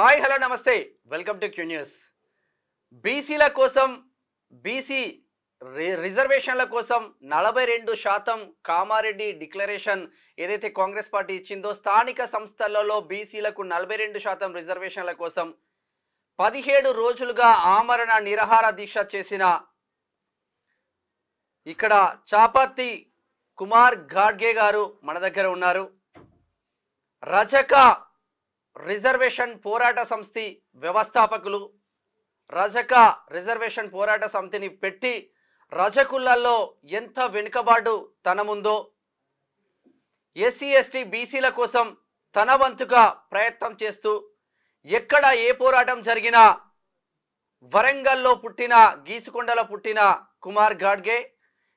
Hi hello నమస్తే welcome to Q news. బీసీల కోసం బీసీ రిజర్వేషన్ల కోసం 42% కామారెడ్డి డిక్లరేషన్ ఏదైతే కాంగ్రెస్ పార్టీ ఇచ్చిందో స్థానిక సంస్థలలో బీసీలకు 42% రిజర్వేషన్ల కోసం 17 రోజులుగా ఆమరణ నిరాహార దీక్ష చేసిన ఇక్కడ చాపత్తి కుమార్ గాడ్గే గారు మన దగ్గర ఉన్నారు. రజక రిజర్వేషన్ పోరాట సమితి వ్యవస్థాపకులు. రజక రిజర్వేషన్ పోరాట సమితిని పెట్టి రజకులలో ఎంత వెనుకబాటు తనముందో ఎస్సీ ఎస్టీ బీసీల కోసం తన వంతుగా ప్రయత్నం చేస్తూ ఎక్కడ ఏ పోరాటం జరిగినా వరంగల్లో పుట్టిన గీసుకొండలో పుట్టిన కుమార్ గాడ్గే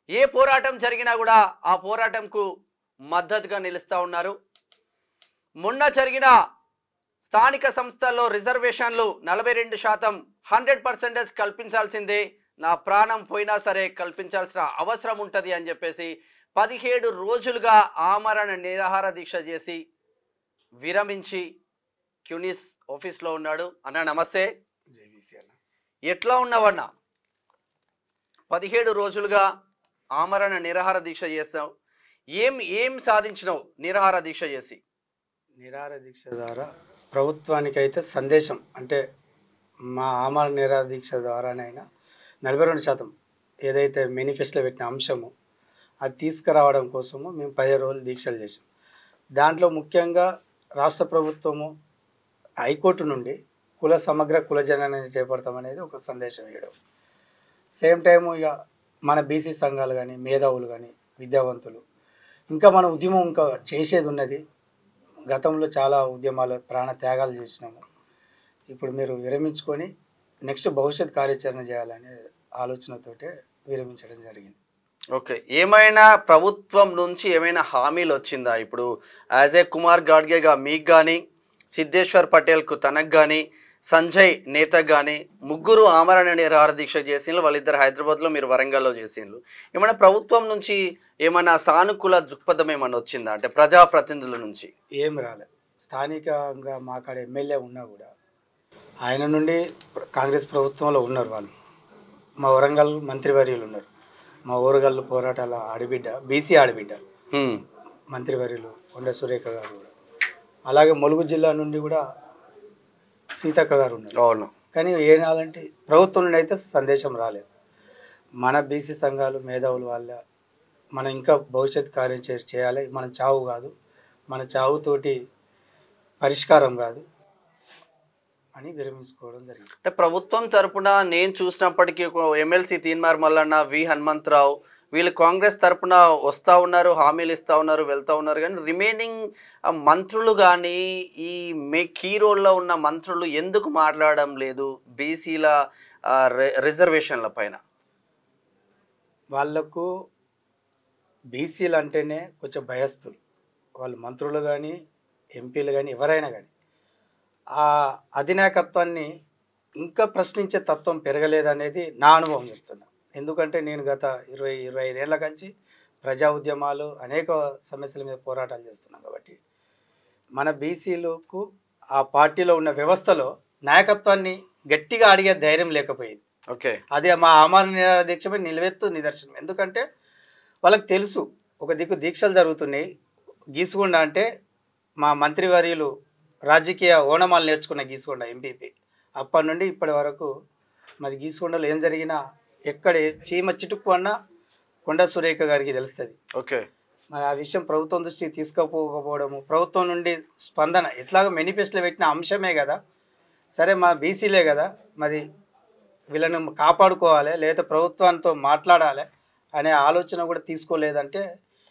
ఏ పోరాటం జరిగినా కూడా ఆ పోరాటంకు మద్దతుగా నిలుస్తూ ఉన్నారు. మొన్న జరిగిన స్థానిక సంస్థల్లో రిజర్వేషన్లు 42% 100% కల్పించాల్సిందే, నా ప్రాణం పోయినా సరే కల్పించాల్సిన అవసరం ఉంటుంది అని చెప్పేసి 17 రోజులుగా ఆమరణ నిరాహార దీక్ష చేసి విరమించి క్యూనిస్ ఆఫీస్లో ఉన్నాడు. అన్న నమస్తే, ఎట్లా ఉన్నావన్నా? 17 రోజులుగా ఆమరణ నిరాహార దీక్ష చేస్తావు, ఏం సాధించినావు నిరాహార దీక్ష చేసి? నిరాహార దీక్ష ద్వారా ప్రభుత్వానికైతే సందేశం అంటే మా ఆమరణ నిరాహార దీక్ష ద్వారానైనా 42% ఏదైతే మేనిఫెస్టోలో పెట్టిన అంశము అది తీసుకురావడం కోసము మేము 10 రోజులు దీక్షలు చేసాం. దాంట్లో ముఖ్యంగా రాష్ట్ర ప్రభుత్వము హైకోర్టు నుండి సమగ్ర కుల జననాన్ని చేపడతామనేది ఒక సందేశం ఇవ్వడం. సేమ్ టైము ఇక మన బీసీ సంఘాలు కానీ మేధావులు కానీ విద్యావంతులు ఇంకా మన ఉద్యమం ఇంకా చేసేది ఉన్నది. గతంలో చాలా ఉద్యమాలు ప్రాణ త్యాగాలు చేసినాము. ఇప్పుడు మీరు విరమించుకొని నెక్స్ట్ భవిష్యత్ కార్యాచరణ చేయాలనే ఆలోచనతోటే విరమించడం జరిగింది. ఓకే, ఏమైనా ప్రభుత్వం నుంచి ఏమైనా హామీలు వచ్చిందా? ఇప్పుడు యాజ్ ఏ కుమార్ గాడ్గేగా మీకు కానీ, సిద్ధేశ్వర్ పటేల్కు తనకు కానీ, సంజయ్ నేతకు కానీ ముగ్గురు ఆమరణ నిరాహార దీక్ష చేసిండ్రు. వాళ్ళిద్దరు హైదరాబాద్లో, మీరు వరంగల్లో చేసిండ్రు. ఏమైనా ప్రభుత్వం నుంచి ఏమైనా సానుకూల దృక్పథం ఏమైనా వచ్చిందా? అంటే ప్రజాప్రతినిధుల నుంచి ఏం రాలేదు. స్థానికంగా మాకాడ ఎమ్మెల్యే ఉన్నా కూడా ఆయన నుండి కాంగ్రెస్ ప్రభుత్వంలో ఉన్నారు వాళ్ళు. మా వరంగల్ మంత్రివర్యులు ఉన్నారు. మా ఊరగల్లు పోరాటాల ఆడబిడ్డ, బీసీ ఆడబిడ్డ మంత్రివర్యులు కొండ సురేఖ గారు కూడా, అలాగే ములుగు జిల్లా నుండి కూడా సీతక్క గారు ఉన్నారు. అవును, కానీ ఏనాలంటే ప్రభుత్వం నుండి అయితే సందేశం రాలేదు. మన బీసీ సంఘాలు మేధావులు వాళ్ళ మనం ఇంకా భవిష్యత్ కార్యాచరణ చేయాలి, మన చావు కాదు, మన చావుతోటి పరిష్కారం కాదు అని విరమించుకోవడం జరిగింది. అంటే ప్రభుత్వం తరపున నేను చూసినప్పటికీ ఎమ్మెల్సీ తీన్మార్ మల్లన్న, వి హనుమంతరావు వీళ్ళు కాంగ్రెస్ తరపున వస్తూ ఉన్నారు, హామీలు ఇస్తూ ఉన్నారు, వెళ్తూ ఉన్నారు. కానీ రిమైనింగ్ మంత్రులు కానీ ఈ కీ రోల్లో ఉన్న మంత్రులు ఎందుకు మాట్లాడడం లేదు బీసీల రిజర్వేషన్ల పైన? వాళ్లకు బీసీలు అంటేనే కొంచెం భయస్తులు. వాళ్ళు మంత్రులు కానీ ఎంపీలు కానీ ఎవరైనా కానీ ఆ అధినాయకత్వాన్ని ఇంకా ప్రశ్నించే తత్వం పెరగలేదనేది నా అనుభవం చెప్తున్నా. ఎందుకంటే నేను గత 20-25 ఏళ్ల నుంచి ప్రజా ఉద్యమాలు అనేక సమస్యల మీద పోరాటాలు చేస్తున్నాను. కాబట్టి మన బీసీలకు ఆ పార్టీలో ఉన్న వ్యవస్థలో నాయకత్వాన్ని గట్టిగా అడిగే ధైర్యం లేకపోయింది. ఓకే, అదే మా ఆమరణ నిరాహార దీక్షపై నిలవెత్తు నిదర్శనం. ఎందుకంటే వాళ్ళకి తెలుసు ఒక దిక్కు దీక్షలు జరుగుతున్నాయి. గీసుకొండ అంటే మా మంత్రివర్యులు రాజకీయ ఓనమాలు నేర్చుకున్న గీసుకొండ ఎంపీపీ. అప్పటి నుండి ఇప్పటి వరకు మరి గీసుకొండలో ఏం జరిగినా ఎక్కడ చీమ చిటుక్కు అన్నా కొండ సురేఖ గారికి తెలుస్తుంది. ఓకే, మరి ఆ విషయం ప్రభుత్వం దృష్టికి తీసుకుపోకపోవడము, ప్రభుత్వం నుండి స్పందన ఎట్లాగో మేనిఫెస్టోలో పెట్టిన అంశమే కదా, సరే మా బీసీలే కదా మరి వీళ్ళని కాపాడుకోవాలి లేదా ప్రభుత్వంతో మాట్లాడాలి అనే ఆలోచన కూడా తీసుకోలేదంటే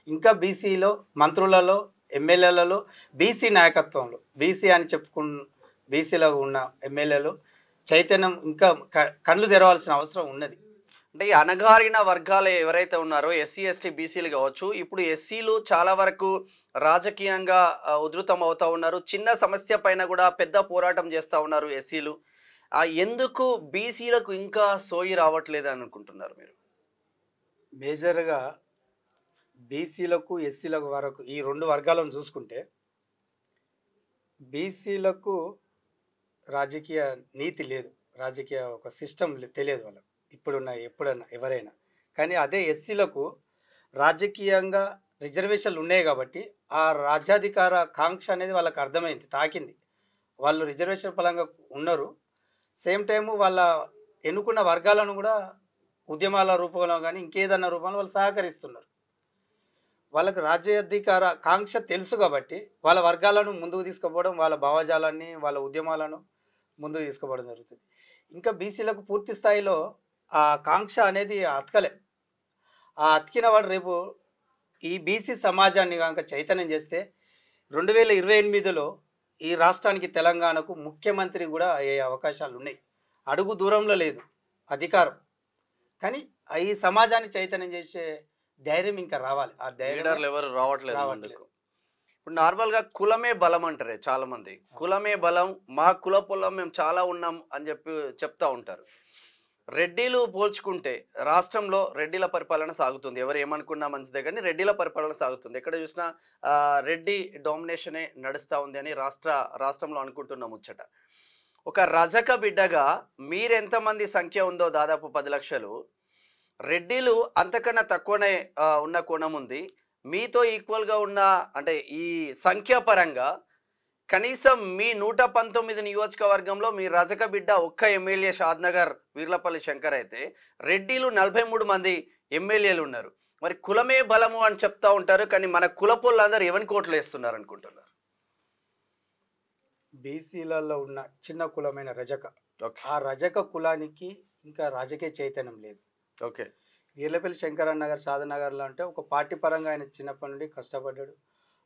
ఇంకా బీసీలో మంత్రులలో ఎమ్మెల్యేలలో బీసీ నాయకత్వంలో బీసీ అని బీసీలో ఉన్న ఎమ్మెల్యేలు చైతన్యం ఇంకా కళ్ళు తెరవాల్సిన అవసరం ఉన్నది. అంటే ఈ అణగారిన వర్గాలు ఎవరైతే ఉన్నారో ఎస్సీ ఎస్టీ బీసీలు కావచ్చు, ఇప్పుడు ఎస్సీలు చాలా వరకు రాజకీయంగా ఉధృతం అవుతూ ఉన్నారు. చిన్న సమస్య పైన కూడా పెద్ద పోరాటం చేస్తూ ఉన్నారు ఎస్సీలు. ఎందుకు బీసీలకు ఇంకా సోయి రావట్లేదు అనుకుంటున్నారు మీరు? మేజర్గా బీసీలకు ఎస్సీలకు వరకు ఈ రెండు వర్గాలను చూసుకుంటే బీసీలకు రాజకీయ నీతి లేదు, రాజకీయ ఒక సిస్టమ్ తెలియదు వాళ్ళకు, ఇప్పుడున్న ఎప్పుడన్నా ఎవరైనా. కానీ అదే ఎస్సీలకు రాజకీయంగా రిజర్వేషన్లు ఉన్నాయి కాబట్టి ఆ రాజ్యాధికార కాంక్ష అనేది వాళ్ళకి అర్థమైంది, తాకింది. వాళ్ళు రిజర్వేషన్ పరంగా ఉన్నారు, సేమ్ టైము వాళ్ళ ఎన్నుకున్న వర్గాలను కూడా ఉద్యమాల రూపంలో కానీ ఇంకేదన్నా రూపంలో వాళ్ళు సహకరిస్తున్నారు. వాళ్ళకి రాజ్యాధికార కాంక్ష తెలుసు కాబట్టి వాళ్ళ వర్గాలను ముందుకు తీసుకుపోవడం, వాళ్ళ భావజాలాన్ని వాళ్ళ ఉద్యమాలను ముందుకు తీసుకుపోవడం జరుగుతుంది. ఇంకా బీసీలకు పూర్తి స్థాయిలో ఆ కాంక్ష అనేది అతకలే. ఆ అతికిన వాడు రేపు ఈ బీసీ సమాజాన్ని కనుక చైతన్యం చేస్తే 2028లో ఈ రాష్ట్రానికి తెలంగాణకు ముఖ్యమంత్రి కూడా అయ్యే అవకాశాలు ఉన్నాయి. అడుగు దూరంలో లేదు అధికారం, కానీ ఈ సమాజాన్ని చైతన్యం చేసే ధైర్యం ఇంకా రావాలి. ఆ ధైర్యం లీడర్లు ఎవరు రావట్లేదు ముందుకు. ఇప్పుడు నార్మల్గా కులమే బలం అంటారే చాలా మంది, కులమే బలం, మా కుల పొలం మేము చాలా ఉన్నాం అని చెప్తా ఉంటారు. రెడ్డిలు పోల్చుకుంటే రాష్ట్రంలో రెడ్డిల పరిపాలన సాగుతుంది, ఎవరు ఏమనుకున్నా మంచిదే కానీ రెడ్డిల పరిపాలన సాగుతుంది. ఎక్కడ చూసినా రెడ్డి డామినేషనే నడుస్తూ ఉంది అని రాష్ట్రంలో అనుకుంటున్నాం ముచ్చట. ఒక రజక బిడ్డగా మీరెంతమంది సంఖ్య ఉందో దాదాపు 10 లక్షలు, రెడ్డిలు అంతకన్నా తక్కువనే ఉన్న కోణం ఉంది. మీతో ఈక్వల్గా ఉన్న అంటే ఈ సంఖ్యాపరంగా కనీసం మీ 119 నియోజకవర్గంలో మీ రజక బిడ్డ ఒక్క ఎమ్మెల్యే షాద్నగర్ వీర్లపల్లి శంకర్ అయితే, రెడ్డిలు 43 మంది ఎమ్మెల్యేలు ఉన్నారు. మరి కులమే బలము అని చెప్తా ఉంటారు, కానీ మన కులపోళ్ళందరూ ఎవరి కోట్లు వేస్తున్నారు అనుకుంటున్నారు? బీసీలలో ఉన్న చిన్న కులమైన రజక, ఆ రజక కులానికి ఇంకా రాజకీయ చైతన్యం లేదు. ఓకే, వీర్లపల్లి శంకర్ నగర్ షాద్నగర్లో అంటే ఒక పార్టీ పరంగా ఆయన చిన్నప్పటి నుండి కష్టపడ్డాడు.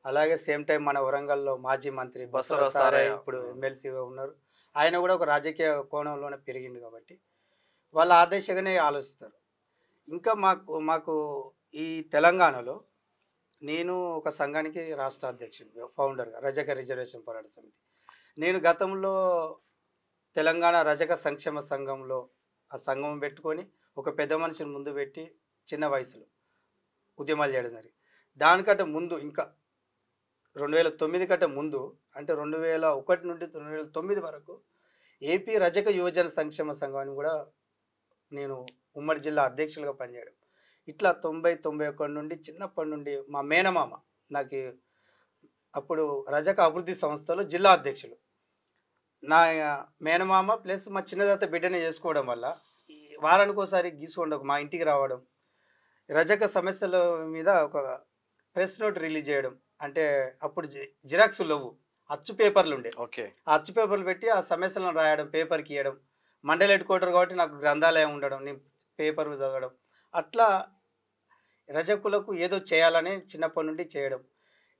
అలాగే సేమ్ టైం మన వరంగల్లో మాజీ మంత్రి బసవరాజ్ సారయ్య ఇప్పుడు ఎమ్మెల్సీగా ఉన్నారు. ఆయన కూడా ఒక రాజకీయ కోణంలోనే పెరిగింది కాబట్టి వాళ్ళ ఆదేశంగానే ఆలోచిస్తారు. ఇంకా మాకు ఈ తెలంగాణలో నేను ఒక సంఘానికి రాష్ట్ర అధ్యక్షుడు, ఫౌండర్గా రజక రిజర్వేషన్ పోరాట సమితి. నేను గతంలో తెలంగాణ రజక సంక్షేమ సంఘంలో ఆ సంఘం పెట్టుకొని ఒక పెద్ద మనిషిని ముందు పెట్టి చిన్న వయసులో ఉద్యమాలు చేయడం జరిగింది. దానికంటే ముందు ఇంకా 2009 కంటే ముందు అంటే 2001 నుండి 2009 వరకు ఏపీ రజక యువజన సంక్షేమ సంఘాన్ని కూడా నేను ఉమ్మడి జిల్లా అధ్యక్షులుగా పనిచేయడం. ఇట్లా 90-91 నుండి చిన్నప్పటి నుండి మా మేనమామ నాకు అప్పుడు రజక అభివృద్ధి సంస్థలో జిల్లా అధ్యక్షులు, నా మేనమామ ప్లస్ మా చిన్నదత్త బిడ్డనే చేసుకోవడం వల్ల ఈ వారానికి ఒకసారి గీసుకోండి మా ఇంటికి రావడం, రజక సమస్యల మీద ఒక ప్రెస్ నోట్ రిలీజ్ చేయడం. అంటే అప్పుడు జిరాక్స్ లేవు, అచ్చు పేపర్లు ఉండే. ఓకే, ఆ అచ్చు పేపర్లు పెట్టి ఆ సమస్యలను రాయడం, పేపర్కి ఇవ్వడం. మండల హెడ్ క్వార్టర్ కాబట్టి నాకు గ్రంథాలయం ఉండడం, నేను పేపర్ చదవడం, అట్లా రజకులకు ఏదో చేయాలని చిన్నప్పటి నుండి చేయడం.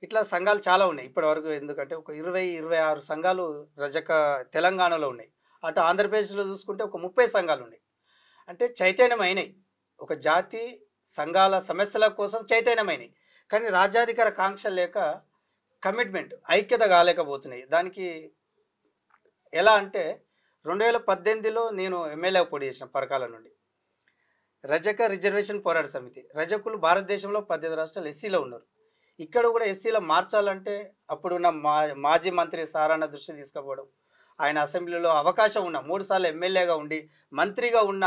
ఇట్లా సంఘాలు చాలా ఉన్నాయి ఇప్పటి వరకు. ఎందుకంటే ఒక 20-26 సంఘాలు రజక తెలంగాణలో ఉన్నాయి. అటు ఆంధ్రప్రదేశ్లో చూసుకుంటే ఒక 30 సంఘాలు ఉన్నాయి. అంటే చైతన్యమైనవి, ఒక జాతి సంఘాల సమస్యల కోసం చైతన్యమైనవి, కానీ రాజ్యాధికార కాంక్ష లేక కమిట్మెంట్ ఐక్యత కాలేకపోతున్నాయి. దానికి ఎలా అంటే 2018లో నేను ఎమ్మెల్యే పోటీ చేసిన పరకాల నుండి. రజక రిజర్వేషన్ పోరాట సమితి, రజకులు భారతదేశంలో 18 రాష్ట్రాలు ఎస్సీలో ఉన్నారు. ఇక్కడ కూడా ఎస్సీలో మార్చాలంటే అప్పుడున్న మాజీ మంత్రి సారన్న దృష్టి తీసుకుపోవడం, ఆయన అసెంబ్లీలో అవకాశం ఉన్న 3 సార్లు ఎమ్మెల్యేగా ఉండి మంత్రిగా ఉన్న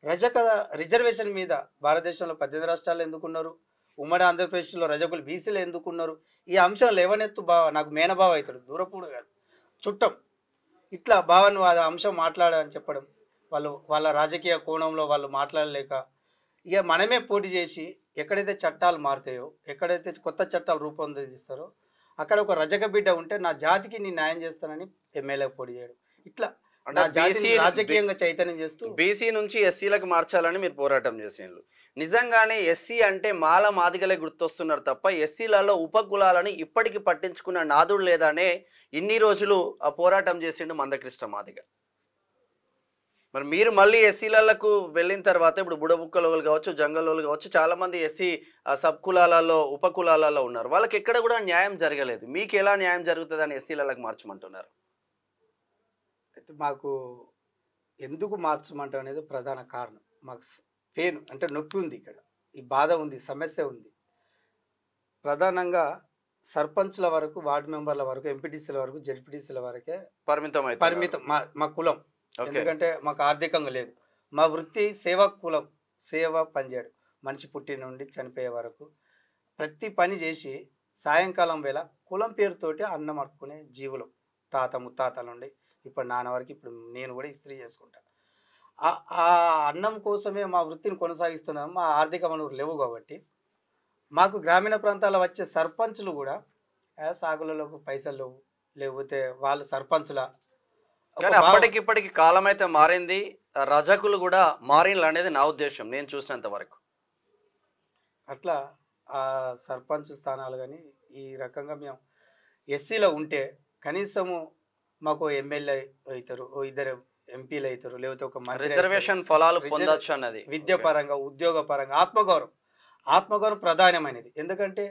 రజక రిజర్వేషన్ మీద భారతదేశంలో 18 రాష్ట్రాలు ఎందుకున్నారు, ఉమ్మడి ఆంధ్రప్రదేశ్లో రజకులు బీసీలు ఎందుకున్నారు, ఈ అంశం లేవనెత్తు నాకు మేనబావ అవుతాడు, దూరపుడు కాదు చుట్టం. ఇట్లా భావను ఆ అంశం మాట్లాడాలని చెప్పడం, వాళ్ళ రాజకీయ కోణంలో వాళ్ళు మాట్లాడలేక ఇక మనమే పోటీ చేసి ఎక్కడైతే చట్టాలు మారుతాయో, ఎక్కడైతే కొత్త చట్టాలు రూపొందిస్తారో అక్కడ ఒక రజక బిడ్డ ఉంటే నా జాతికి నేను న్యాయం చేస్తానని ఎమ్మెల్యే పోటీ చేయడం. ఇట్లా రాజకీయంగా చైతన్యం చేస్తూ బీసీ నుంచి ఎస్సీలకు మార్చాలని మీరు పోరాటం చేసేళ్ళు. నిజంగానే ఎస్సీ అంటే మాల మాదిగలే గుర్తొస్తున్నారు తప్ప ఎస్సీలలో ఉపకులాలని ఇప్పటికి పట్టించుకున్న నాదుడు లేదానే ఇన్ని రోజులు ఆ పోరాటం చేసిండు మందకృష్ణ మాదిగ. మరి మీరు మళ్ళీ ఎస్సీలకు వెళ్ళిన తర్వాత ఇప్పుడు బుడబుక్కలోళ్ళు కావచ్చు, జంగలోళ్ళు కావచ్చు, చాలామంది ఎస్సీ సబ్ కులాలలో ఉపకులాలలో ఉన్నారు. వాళ్ళకి ఎక్కడ కూడా న్యాయం జరగలేదు. మీకు ఎలా న్యాయం జరుగుతుందని ఎస్సీలకు మార్చమంటున్నారు? అయితే మాకు ఎందుకు మార్చమంటాం అనేది ప్రధాన కారణం. మాకు పెయిన్ అంటే నొప్పి ఉంది, ఇక్కడ ఈ బాధ ఉంది, సమస్య ఉంది. ప్రధానంగా సర్పంచ్ల వరకు, వార్డు మెంబర్ల వరకు, ఎంపీటీసీల వరకు, జెడ్పీటీసీల వరకే పరిమితం అవుతుంది. పరిమితం. మా కులం. ఓకే. ఎందుకంటే మాకు ఆర్థికంగా లేదు. మా వృత్తి సేవా కులం. సేవ పనిచేయడం. మనిషి పుట్టిన నుండి చనిపోయే వరకు ప్రతి పని చేసి సాయంకాలం వేళ కులం పేరుతోటి అన్నం అడుక్కునే జీవులు. తాత ముత్తాతల నుండి ఇప్పుడు నాన్న వరకు, ఇప్పుడు నేను కూడా ఇస్త్రీ చేసుకుంటా. ఆ అన్నం కోసమే మా వృత్తిని కొనసాగిస్తున్నాం. మా ఆర్థిక వనరులు లేవు కాబట్టి మాకు గ్రామీణ ప్రాంతాల్లో వచ్చే సర్పంచులు కూడా సాగులకు పైసలు లేవు, లేకపోతే వాళ్ళు సర్పంచుల కానీ అప్పటికిప్పటికి కాలం అయితే మారింది. రజకులు కూడా మారిన్లు అనేది నా ఉద్దేశం, నేను చూసినంత వరకు. అట్లా ఆ సర్పంచ్ స్థానాలు కానీ ఈ రకంగా మేము ఎస్సీలో ఉంటే కనీసము మాకు ఎమ్మెల్యే అవుతారు, ఇద్దరు ఎంపీలు అవుతారు, లేకపోతే ఒక మంత్రి రిజర్వేషన్ ఫలాలు పొందొచ్చు అన్నది. విద్య పరంగా, ఉద్యోగ పరంగా, ఆత్మగౌరవం ప్రధానమైనది. ఎందుకంటే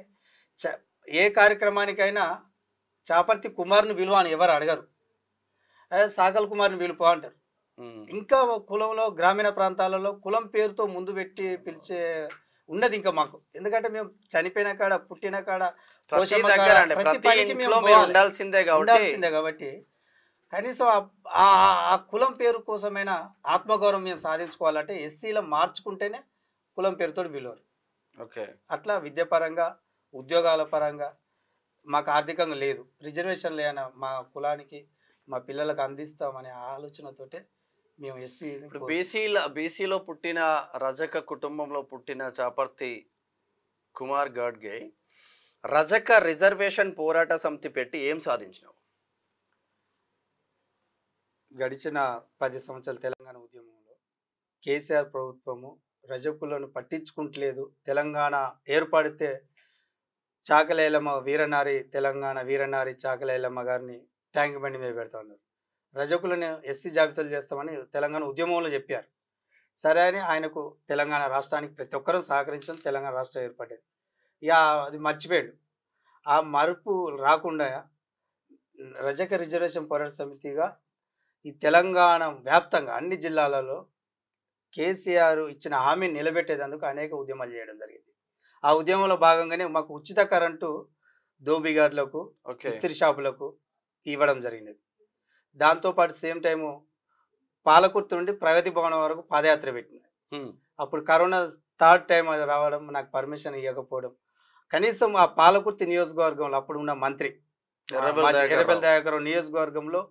ఏ కార్యక్రమానికైనా చాపర్తి కుమార్ని విలువ అని ఎవరు అడగరు, సాగల్ కుమార్ని విలువ అంటారు. ఇంకా కులంలో గ్రామీణ ప్రాంతాలలో కులం పేరుతో ముందు పెట్టి పిలిచే ఉన్నది ఇంకా మాకు. ఎందుకంటే మేము చనిపోయిన కాడ, పుట్టిన కాడ, ఉండాల్సిందే కాబట్టి కనీసం ఆ కులం పేరు కోసమైనా ఆత్మగౌరవం మేము సాధించుకోవాలంటే ఎస్సీలో మార్చుకుంటేనే కులం పేరుతో విలువరు. ఓకే. అట్లా విద్యాపరంగా, ఉద్యోగాల పరంగా మాకు ఆర్థికంగా లేదు. రిజర్వేషన్ లేన మా కులానికి, మా పిల్లలకు అందిస్తామనే ఆలోచనతోటే మేము ఎస్సీ. బీసీలో పుట్టిన రజక కుటుంబంలో పుట్టిన చాపర్తి కుమార్ గాడ్గే రజక రిజర్వేషన్ పోరాట సమితి పెట్టి ఏం సాధించినావు? గడిచిన 10 సంవత్సరాల తెలంగాణ ఉద్యమంలో కేసీఆర్ ప్రభుత్వము రజకులను పట్టించుకుంటలేదు. తెలంగాణ ఏర్పడితే చాకలేలమ్మ వీరనారి, తెలంగాణ వీరనారి చాకలేలమ్మ గారిని ట్యాంక్ బండి మీద పెడతా ఉన్నారు. రజకులను ఎస్సీ జాబితాలు చేస్తామని తెలంగాణ ఉద్యమంలో చెప్పారు. సరే అని ఆయనకు తెలంగాణ రాష్ట్రానికి ప్రతి ఒక్కరూ సహకరించడం తెలంగాణ రాష్ట్రం ఏర్పడేది. ఇక అది మర్చిపోయాడు. ఆ మరుపు రాకుండా రజక రిజర్వేషన్ పోరాట సమితిగా ఈ తెలంగాణ వ్యాప్తంగా అన్ని జిల్లాలలో కేసీఆర్ ఇచ్చిన హామీని నిలబెట్టేందుకు అనేక ఉద్యమాలు చేయడం జరిగింది. ఆ ఉద్యమంలో భాగంగానే మాకు ఉచిత కరెంటు దోబిగాడ్లకు, ఇస్త్రీ షాపులకు ఇవ్వడం జరిగినది. దాంతోపాటు సేమ్ టైము పాలకుర్తి నుండి ప్రగతి భవనం వరకు పాదయాత్ర పెట్టింది. అప్పుడు కరోనా థర్డ్ టైం అది రావడం, నాకు పర్మిషన్ ఇవ్వకపోవడం, కనీసం ఆ పాలకుర్తి నియోజకవర్గంలో అప్పుడు ఉన్న మంత్రి ఎర్రబెల్లి దయాకర్ నియోజకవర్గంలో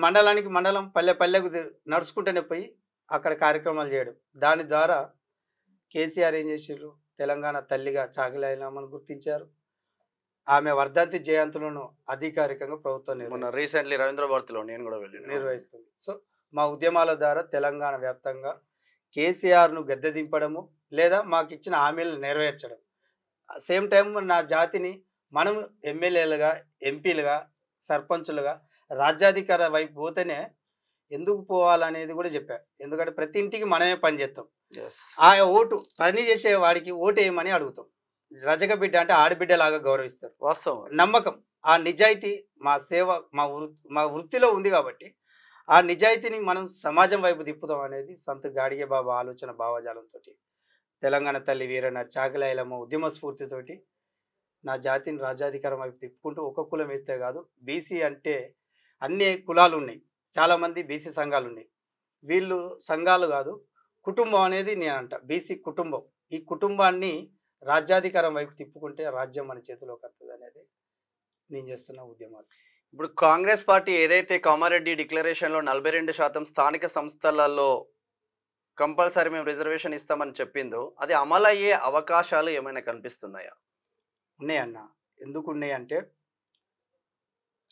మండలానికి మండలం, పల్లె పల్లెకు నడుచుకుంటూనే పోయి అక్కడ కార్యక్రమాలు చేయడం. దాని ద్వారా కేసీఆర్ ఏం చేసారు, తెలంగాణ తల్లిగా చాకలేలమ్మను గుర్తించారు. ఆమె వర్ధంతి జయంతులను అధికారికంగా ప్రభుత్వం రీసెంట్లీ రవీంద్రభారతిలో నేను కూడా నిర్వహిస్తుంది. సో మా ఉద్యమాల ద్వారా తెలంగాణ వ్యాప్తంగా కేసీఆర్ను గద్దె దింపడము, లేదా మాకు ఇచ్చిన హామీలను నెరవేర్చడం. సేమ్ టైం నా జాతిని మనం ఎమ్మెల్యేలుగా, ఎంపీలుగా, సర్పంచులుగా రాజ్యాధికార వైపు పోతేనే ఎందుకు పోవాలనేది కూడా చెప్పారు. ఎందుకంటే ప్రతి ఇంటికి మనమే పని చేస్తాం. ఆ ఓటు పని చేసే వాడికి ఓటు వేయమని అడుగుతాం. రజక బిడ్డ అంటే ఆడబిడ్డలాగా గౌరవిస్తారు. వాస్తవం, నమ్మకం, ఆ నిజాయితీ మా సేవ, మా వృత్తిలో ఉంది కాబట్టి ఆ నిజాయితీని మనం సమాజం వైపు తిప్పుతాం అనేది సంత్ గాడిగే బాబా ఆలోచన భావజాలంతో, తెలంగాణ తల్లి వీరనారి చాకలేలమ్మ ఉద్యమ స్ఫూర్తితోటి నా జాతిని రాజ్యాధికారం వైపు తిప్పుకుంటూ ఒక కులం ఎత్తే కాదు, బీసీ అంటే అన్ని కులాలు ఉన్నాయి, చాలామంది బీసీ సంఘాలు ఉన్నాయి. వీళ్ళు సంఘాలు కాదు, కుటుంబం అనేది నేను అంట. బీసీ కుటుంబం, ఈ కుటుంబాన్ని రాజ్యాధికారం వైపు తిప్పుకుంటే రాజ్యం మన చేతిలోకి వస్తుంది అనేది నేను చేస్తున్న ఉద్యమాలు. ఇప్పుడు కాంగ్రెస్ పార్టీ ఏదైతే కామారెడ్డి డిక్లరేషన్లో 42% స్థానిక సంస్థలలో కంపల్సరీ మేము రిజర్వేషన్ ఇస్తామని చెప్పిందో అది అమలయ్యే అవకాశాలు ఏమైనా కనిపిస్తున్నాయా? ఉన్నాయన్న. ఎందుకు ఉన్నాయంటే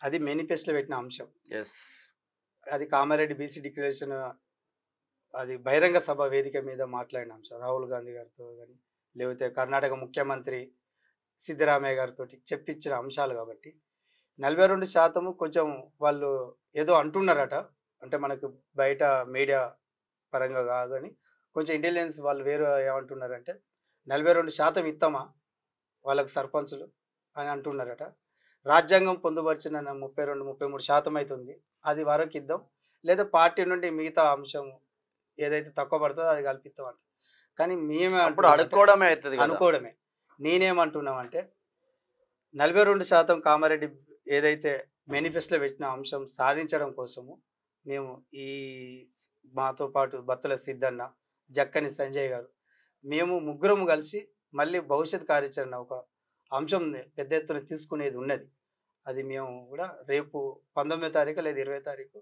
అది మేనిఫెస్టోలో పెట్టిన అంశం. అది కామారెడ్డి బీసీ డిక్లరేషన్, అది బహిరంగ సభ వేదిక మీద మాట్లాడిన అంశం. రాహుల్ గాంధీ గారితో కానీ, లేకపోతే కర్ణాటక ముఖ్యమంత్రి సిద్ధరామయ్య గారితో చెప్పించిన అంశాలు. కాబట్టి 42% కొంచెం వాళ్ళు ఏదో అంటున్నారట, అంటే మనకు బయట మీడియా పరంగా కాదు కానీ కొంచెం ఇంటెలిజెన్స్ వాళ్ళు వేరే ఏమంటున్నారంటే 42% ఇస్తామా వాళ్ళకు సర్పంచులు అని అంటున్నారట. రాజ్యాంగం పొందుపరిచిన 32-33% అవుతుంది, అది వరకు ఇద్దాం, లేదా పార్టీ నుండి మిగతా అంశం ఏదైతే తక్కువ పడుతుందో అది కల్పిస్తామంట. కానీ మేమే అనుకోవడమే. నేనేమంటున్నామంటే 42% కామారెడ్డి ఏదైతే మేనిఫెస్టోలో పెట్టిన అంశం సాధించడం కోసము మేము ఈ మాతో పాటు బత్తుల సిద్ధన్న, జక్కని సంజయ్ గారు, మేము ముగ్గురము కలిసి మళ్ళీ భవిష్యత్ కార్యాచరణ ఒక అంశం పెద్ద ఎత్తున తీసుకునేది ఉన్నది. అది మేము కూడా రేపు 19వ తారీఖు లేదా 20వ తారీఖు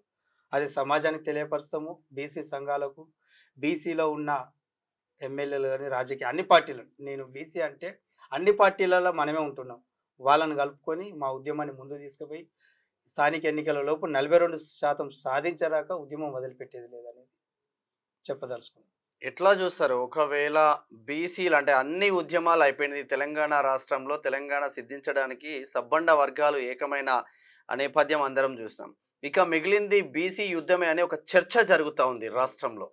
అది సమాజానికి తెలియపరుస్తాము. బీసీ సంఘాలకు, బీసీలో ఉన్న ఎమ్మెల్యేలు కానీ రాజకీయ అన్ని పార్టీలు, నేను బీసీ అంటే అన్ని పార్టీలలో మనమే ఉంటున్నాం. వాళ్ళని కలుపుకొని మా ఉద్యమాన్ని ముందుకు తీసుకుపోయి స్థానిక ఎన్నికల లోపు 42% సాధించరాక ఉద్యమం వదిలిపెట్టేది లేదనేది చెప్పదలుచుకున్నాం. ఎట్లా చూస్తారు ఒకవేళ బీసీలు అంటే అన్ని ఉద్యమాలు అయిపోయినది తెలంగాణ రాష్ట్రంలో, తెలంగాణ సిద్ధించడానికి సబ్బండ వర్గాలు ఏకమైన నేపథ్యం అందరం చూస్తాం. ఇక మిగిలింది బీసీ యుద్ధమే అనే ఒక చర్చ జరుగుతూ ఉంది రాష్ట్రంలో.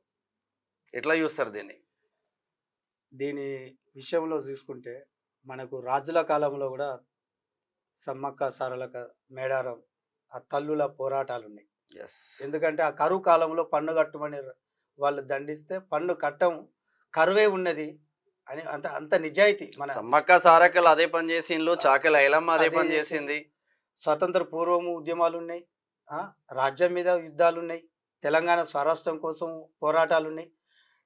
ఎట్లా చూస్తారు దీన్ని? దీని విషయంలో చూసుకుంటే మనకు రాజుల కాలంలో కూడా సమ్మక్క సారలక మేడారం ఆ తల్లుల పోరాటాలు ఉన్నాయి. ఎస్. ఎందుకంటే ఆ కరువు కాలంలో పన్ను కట్టమని వాళ్ళు దండిస్తే పన్ను కట్టం, కరువే ఉన్నది అని అంత అంత నిజాయితీ. మన సమ్మక్క సారక్కలు అదే పని చేసిండ్రు, చాకలి ఐలమ్మ అదే అదే పని చేసింది. చేసింది. స్వతంత్ర పూర్వము ఉద్యమాలు ఉన్నాయి, రాజ్యం మీద యుద్ధాలు ఉన్నాయి, తెలంగాణ స్వరాష్ట్రం కోసం పోరాటాలు ఉన్నాయి.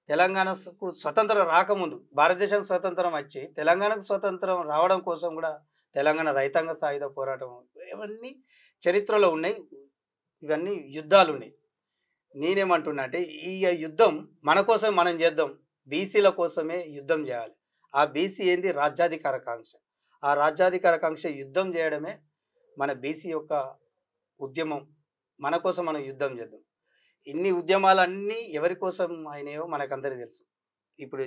తెలంగాణకు స్వతంత్రం రాకముందు భారతదేశానికి స్వతంత్రం వచ్చి తెలంగాణకు స్వతంత్రం రావడం కోసం కూడా తెలంగాణ రైతాంగ సాయుధ పోరాటం, ఇవన్నీ చరిత్రలో ఉన్నాయి. ఇవన్నీ యుద్ధాలు ఉన్నాయి. నేనేమంటున్నా అంటే ఈ యుద్ధం మన కోసం మనం చేద్దాం, బీసీల కోసమే యుద్ధం చేయాలి. ఆ బీసీ ఏంది? రాజ్యాధికార కాంక్ష. ఆ రాజ్యాధికార కాంక్ష యుద్ధం చేయడమే మన బీసీ యొక్క ఉద్యమం. మన కోసం మనం యుద్ధం చేద్దాం. ఇన్ని ఉద్యమాలన్నీ ఎవరి కోసం అయినాయో మనకందరికీ తెలుసు. ఇప్పుడు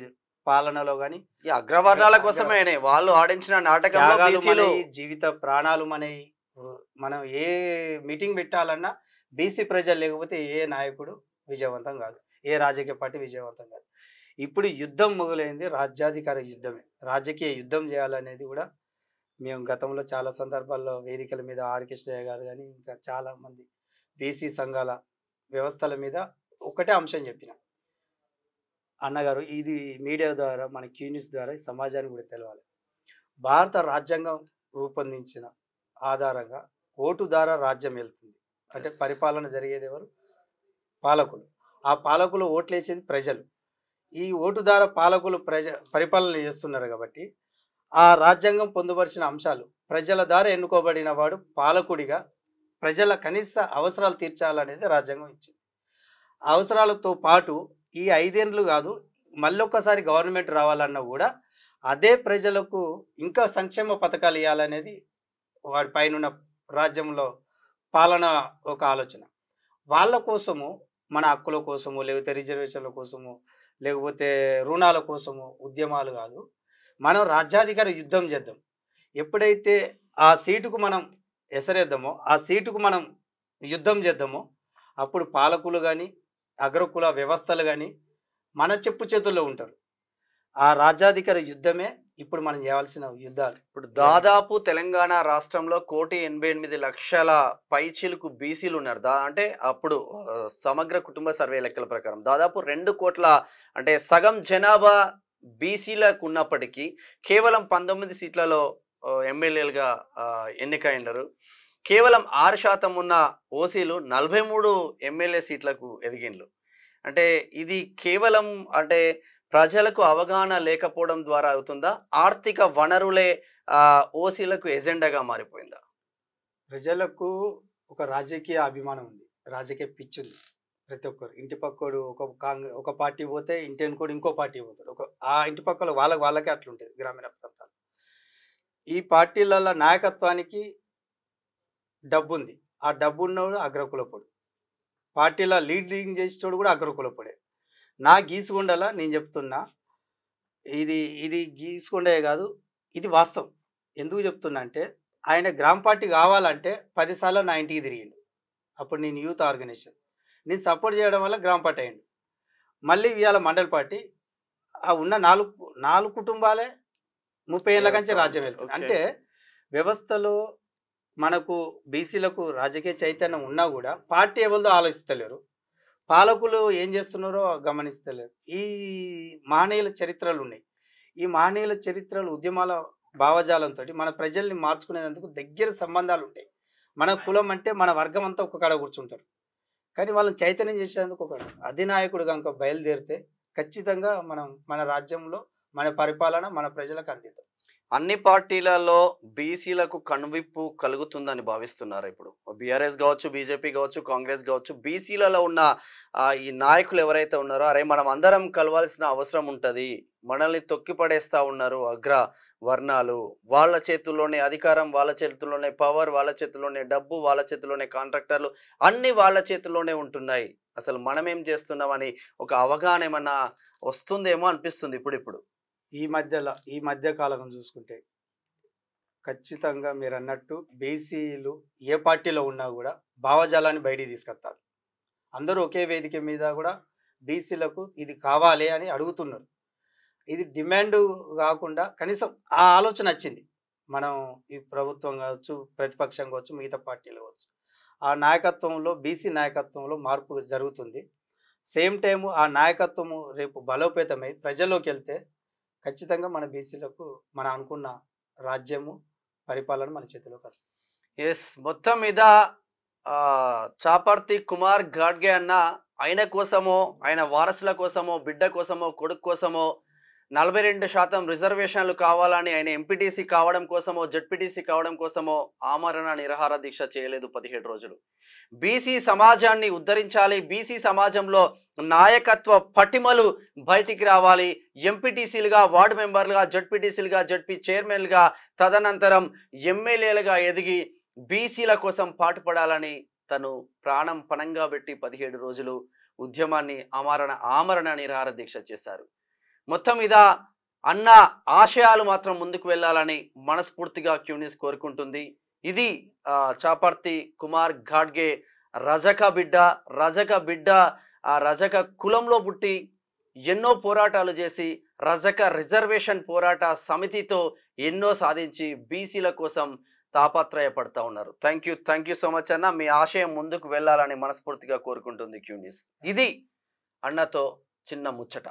పాలనలో కానీ ఈ అగ్రవర్ణాల కోసమే వాళ్ళు ఆడించిన నాటకంలో త్యాగాలు బీసీలు మనయి, జీవిత ప్రాణాలు మనయి. మనం ఏ మీటింగ్ పెట్టాలన్నా బీసీ ప్రజలు లేకపోతే ఏ నాయకుడు విజయవంతం కాదు, ఏ రాజకీయ పార్టీ విజయవంతం కాదు. ఇప్పుడు యుద్ధం మొదలైంది, రాజ్యాధికార యుద్ధమే. రాజకీయ యుద్ధం చేయాలనేది కూడా మేము గతంలో చాలా సందర్భాల్లో వేదికల మీద ఆర్ కృష్ణయ్య గారు కానీ ఇంకా చాలామంది బీసీ సంఘాల వ్యవస్థల మీద ఒకటే అంశం చెప్పిన అన్నగారు, ఇది మీడియా ద్వారా మన క్యూన్యూస్ ద్వారా ఈ సమాజానికి కూడా తెలవాలి. భారత రాజ్యాంగం రూపొందించిన ఆధారంగా ఓటు ద్వారా రాజ్యం వెళ్తుంది. అంటే Yes. పరిపాలన జరిగేది ఎవరు? పాలకులు. ఆ పాలకులు ఓట్లు వేసేది ప్రజలు. ఈ ఓటు ద్వారా పాలకులు పరిపాలన చేస్తున్నారు కాబట్టి ఆ రాజ్యాంగం పొందుపరిచిన అంశాలు ప్రజల ద్వారా ఎన్నుకోబడిన వాడు పాలకుడిగా ప్రజల కనీస అవసరాలు తీర్చాలనేది రాజ్యాంగం ఇచ్చింది. ఆ అవసరాలతో పాటు ఈ 5 ఏళ్ళు కాదు, మళ్ళొక్కసారి గవర్నమెంట్ రావాలన్నా కూడా అదే ప్రజలకు ఇంకా సంక్షేమ పథకాలు ఇవ్వాలనేది వాడి పైన రాజ్యంలో పాలన ఒక ఆలోచన. వాళ్ళ కోసము, మన హక్కుల కోసము, లేకపోతే రిజర్వేషన్ల కోసము, లేకపోతే రుణాల కోసము ఉద్యమాలు కాదు, మనం రాజ్యాధికార యుద్ధం చేద్దాం. ఎప్పుడైతే ఆ సీటుకు మనం ఎసరేద్దామో, ఆ సీటుకు మనం యుద్ధం చేద్దామో, అప్పుడు పాలకులు కానీ అగ్రకుల వ్యవస్థలు కానీ మన చెప్పు చేతుల్లో ఉంటారు. ఆ రాజ్యాధికార యుద్ధమే ఇప్పుడు మనం చేయాల్సిన యుద్ధాలు. ఇప్పుడు దాదాపు తెలంగాణ రాష్ట్రంలో 1,88,00,000 పైచిలుకు బీసీలు ఉన్నారు. అంటే అప్పుడు సమగ్ర కుటుంబ సర్వే లెక్కల ప్రకారం దాదాపు 2 కోట్ల అంటే సగం జనాభా బీసీలకు ఉన్నప్పటికీ కేవలం 19 సీట్లలో ఎమ్మెల్యేలుగా ఎన్నికైనారు. కేవలం 6% ఉన్న ఓసీలు 43 ఎమ్మెల్యే సీట్లకు ఎదిగిండ్రు. అంటే ఇది కేవలం అంటే ప్రజలకు అవగాహన లేకపోవడం ద్వారా అవుతుందా? ఆర్థిక వనరులే ఓసీలకు ఎజెండాగా మారిపోయిందా? ప్రజలకు ఒక రాజకీయ అభిమానం ఉంది, రాజకీయ పిచ్చి ఉంది. ప్రతి ఒక్కరు ఇంటి పక్కోడు ఒక పార్టీ పోతే ఇంటి వెనుకోడు ఇంకో పార్టీ పోతాడు. ఆ ఇంటి పక్కల వాళ్ళకే అట్లుంటుంది గ్రామీణ ప్రాంతాలు. ఈ పార్టీల నాయకత్వానికి డబ్బు ఉంది. ఆ డబ్బు ఉన్నవాడు అగ్రకులపొడు, పార్టీలో లీడింగ్ చేసేటోడు కూడా అగ్రకులపొడే. నా గీసుకొండల నేను చెప్తున్నా, ఇది గీసుకొండే కాదు, ఇది వాస్తవం. ఎందుకు చెప్తున్నా అంటే ఆయన గ్రామ పార్టీ కావాలంటే 10 సార్లు నా ఇంటికి తిరిగిండు. అప్పుడు నేను యూత్ ఆర్గనైజేషన్, నేను సపోర్ట్ చేయడం వల్ల గ్రామ పార్టీ అయ్యిండు. మళ్ళీ ఇవాళ మండల పార్టీ. ఆ ఉన్న 4 కుటుంబాలే 30 ఏళ్ళ కంటే రాజ్యం వెళ్తుంది. అంటే వ్యవస్థలో మనకు బీసీలకు రాజకీయ చైతన్యం ఉన్నా కూడా పార్టీ ఎవరిదో ఆలోచిస్తలేరు, పాలకులు ఏం చేస్తున్నారో గమనిస్తలేరు. ఈ మహనీయుల చరిత్రలు ఉన్నాయి. ఈ మహనీయుల చరిత్రలు ఉద్యమాల భావజాలంతో మన ప్రజల్ని మార్చుకునేందుకు దగ్గర సంబంధాలు ఉంటాయి. మన కులం అంటే మన వర్గం అంతా ఒక కాడ కూర్చుంటారు. కానీ వాళ్ళని చైతన్యం చేసేందుకు ఒక అధినాయకుడు కనుక బయలుదేరితే ఖచ్చితంగా మనం మన రాజ్యంలో మన పరిపాలన మన ప్రజలకు అందిద్దాం. అన్ని పార్టీలలో బీసీలకు కనువిప్పు కలుగుతుందని భావిస్తున్నారు. ఇప్పుడు బీఆర్ఎస్ కావచ్చు, బీజేపీ కావచ్చు, కాంగ్రెస్ కావచ్చు, బీసీలలో ఉన్న ఈ నాయకులు ఎవరైతే ఉన్నారో, అరే మనం అందరం కలవాల్సిన అవసరం ఉంటుంది, మనల్ని తొక్కిపడేస్తా ఉన్నారు అగ్ర వర్ణాలు, వాళ్ళ చేతుల్లోనే అధికారం, వాళ్ళ చేతుల్లోనే పవర్, వాళ్ళ చేతుల్లోనే డబ్బు, వాళ్ళ చేతుల్లోనే కాంట్రాక్టర్లు, అన్ని వాళ్ళ చేతుల్లోనే ఉంటున్నాయి, అసలు మనం ఏం చేస్తున్నామని ఒక అవగాహన ఏమన్నా వస్తుందేమో అనిపిస్తుంది ఇప్పుడు. ఈ మధ్య కాలం చూసుకుంటే ఖచ్చితంగా మీరు అన్నట్టు బీసీలు ఏ పార్టీలో ఉన్నా కూడా భావజాలాన్ని బయటికి తీసుకొస్తారు. అందరూ ఒకే వేదిక మీద కూడా బీసీలకు ఇది కావాలి అని అడుగుతున్నారు. ఇది డిమాండ్ కాకుండా కనీసం ఆ ఆలోచన వచ్చింది. మనం ఈ ప్రభుత్వం కావచ్చు, ప్రతిపక్షం కావచ్చు, మిగతా పార్టీలు కావచ్చు, ఆ నాయకత్వంలో బీసీ నాయకత్వంలో మార్పు జరుగుతుంది. సేమ్ టైము ఆ నాయకత్వము రేపు బలోపేతమై ప్రజల్లోకి వెళ్తే ఖచ్చితంగా మన బీసీలకు మనం అనుకున్న రాజ్యము పరిపాలన మన చేతిలోకి వస్తుంది. ఎస్, మొత్తం మీద చాపర్తి కుమార్ గాడ్గే అన్న ఆయన కోసమో, ఆయన వారసుల కోసమో, బిడ్డ కోసమో, కొడుకు కోసమో 42% రిజర్వేషన్లు కావాలని ఆయన ఎంపీటీసీ కావడం కోసమో, జెడ్పీటీసీ కావడం కోసమో ఆమరణ నిరాహార దీక్ష చేయలేదు 17 రోజులు. బీసీ సమాజాన్ని ఉద్ధరించాలి, బీసీ సమాజంలో నాయకత్వ పటిమలు బయటికి రావాలి, ఎంపీటీసీలుగా, వార్డు మెంబర్లుగా, జెడ్పీటీసీలుగా, జెడ్పీ చైర్మన్లుగా, తదనంతరం ఎమ్మెల్యేలుగా ఎదిగి బీసీల కోసం పాటుపడాలని తను ప్రాణం పణంగా పెట్టి 17 రోజులు ఉద్యమాన్ని ఆమరణ నిరాహార దీక్ష చేశారు. మొత్తం మీద అన్న ఆశయాలు మాత్రం ముందుకు వెళ్ళాలని మనస్ఫూర్తిగా క్యూ న్యూస్ కోరుకుంటుంది. ఇది చాపర్తి కుమార్ గాడ్గే రజక బిడ్డ, ఆ రజక కులంలో పుట్టి ఎన్నో పోరాటాలు చేసి రజక రిజర్వేషన్ పోరాట సమితితో ఎన్నో సాధించి బీసీల కోసం తాపత్రయపడతా ఉన్నారు. థ్యాంక్ యూ సో మచ్ అన్న. మీ ఆశయం ముందుకు వెళ్ళాలని మనస్ఫూర్తిగా కోరుకుంటుంది క్యూ న్యూస్. ఇది అన్నతో చిన్న ముచ్చట.